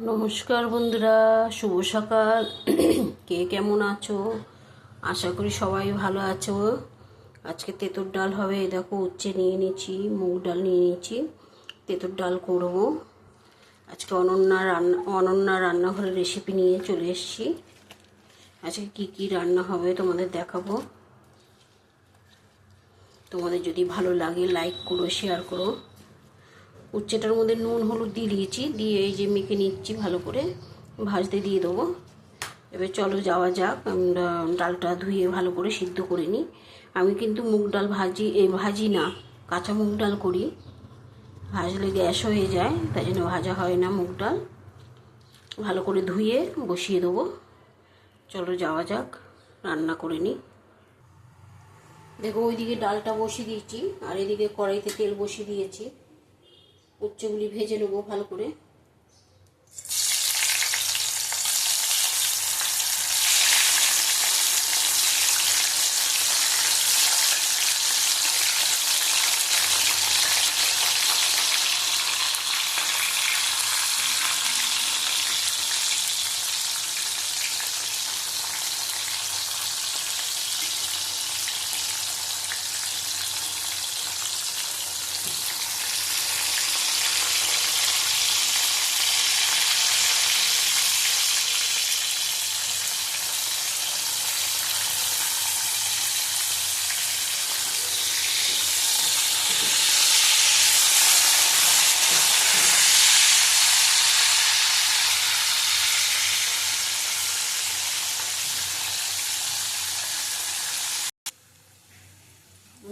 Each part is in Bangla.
নমস্কার বন্ধুরা, শুভ সকাল। কে কেমন আছো? আশা করি সবাই ভালো আছো। আজকে তেঁতুর ডাল হবে। এই দেখো, উচ্ছে নিয়ে নিয়েছি, মুগ ডাল নিয়ে নিয়েছি, তেঁতুর ডাল করব। আজকে অনন্যা রান্নাঘরের রেসিপি নিয়ে চলে এসেছি। আজকে কি কি রান্না হবে তোমাদের দেখাবো। তোমাদের যদি ভালো লাগে লাইক করো, শেয়ার করো। উচ্ছেটার মধ্যে নুন হলুদ দিয়ে দিয়েছি, দিয়ে এই যে মেখে নিচ্ছি, ভালো করে ভাজতে দিয়ে দেবো। এবার চলো যাওয়া যাক। আমরা ডালটা ধুয়ে ভালো করে সিদ্ধ করে নিই। আমি কিন্তু মুগ ডাল ভাজি না, কাঁচা মুগ ডাল করি। ভাজলে গ্যাস হয়ে যায়, তাই জন্য ভাজা হয় না মুগ ডাল। ভালো করে ধুয়ে বসিয়ে দেবো। চলো যাওয়া যাক, রান্না করে নিই। দেখো, ওইদিকে ডালটা বসিয়ে দিয়েছি, আর এদিকে কড়াইতে তেল বসিয়ে দিয়েছি। উচ্ছেগুলি ভেজে নেবো ভালো করে।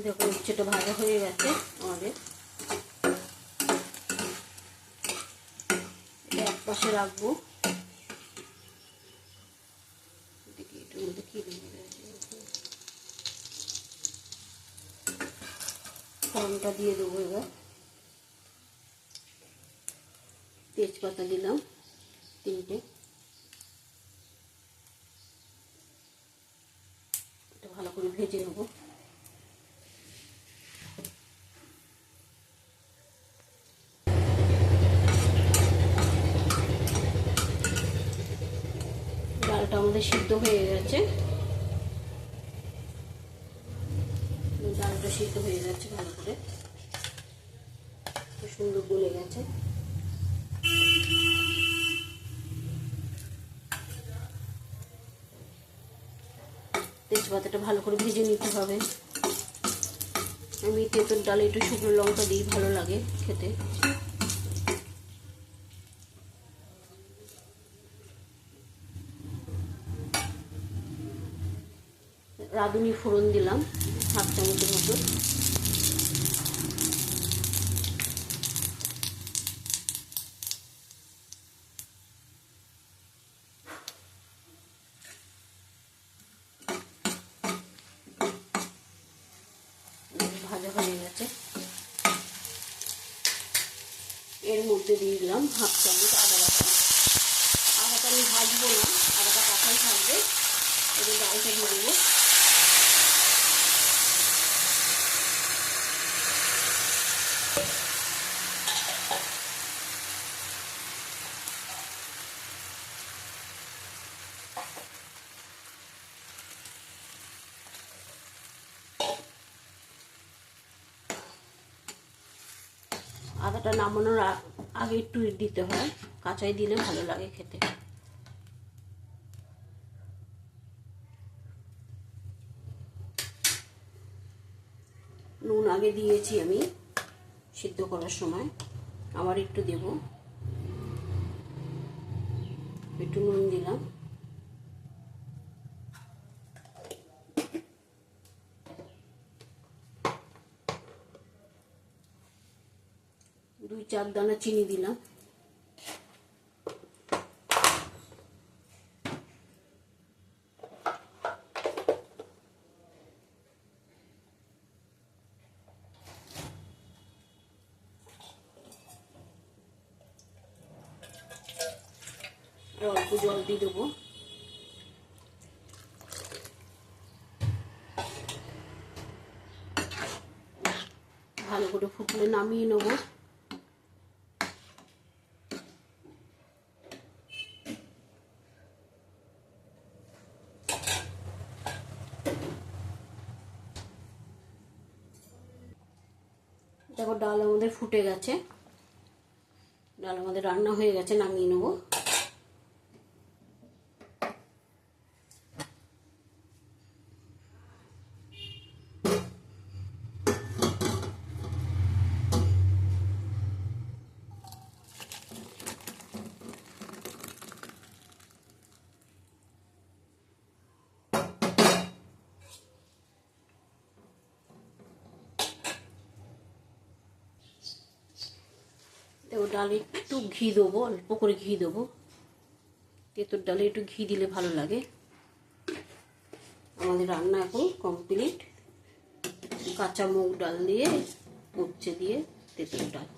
দেখো, উচ্ছেটা ভাজা হয়ে গেছে আমাদের। এক পাশে রাখবো। ফোড়নটা দিয়ে দেবো এবার। তেজপাতা দিলাম 3টে। এটা ভালো করে ভেজে নেবো। ডালটা আমাদের সিদ্ধ হয়ে গেছে। ডালটা সিদ্ধ হয়ে যাচ্ছে ভালো করে, খুব সুন্দর গলে গেছে। তেজপাতাটা ভালো করে ভেজে নিতে হবে। আমি তেঁতুর ডালে একটু শুকনো লঙ্কা দিই, ভালো লাগে খেতে। রাঁধুনি ফোড়ন দিলাম 1/2 চামচের মতো। ভাজা হয়ে গেছে। এর মধ্যে দিয়ে দিলাম 1/2 চামচ আদা বাটা। আদাটা আমি ভাজবো না, আদাটা কাঁচাই থাকবে। এবার ডালটা দিয়ে দেবো। আদাটা নামানোর আগে একটু দিতে হয়, কাঁচাই দিলে ভালো লাগে খেতে। নুন আগে দিয়েছি আমি সিদ্ধ করার সময়, আবার একটু দেব। একটু নুন দিলাম। দুই 4 দানা চিনি দিলাম। অল্প জল দিয়ে দেবো। ভালো করে ফুটলে নামিয়ে নেবো। দেখো ডাল আমাদের ফুটে গেছে, ডাল আমাদের রান্না হয়ে গেছে, নামিয়ে নেবো। দেখো ডালে একটু ঘি দেবো, অল্প করে ঘি দেবো, তেঁতুর ডালে একটু ঘি দিলে ভালো লাগে। আমাদের রান্না এখন কমপ্লিট। কাঁচা মুগ ডাল দিয়ে, উচ্ছে দিয়ে তেঁতুর ডাল।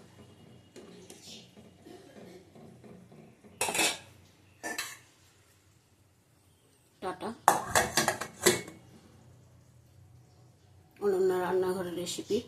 টাটা। অনন্যা রান্নাঘরের রেসিপি।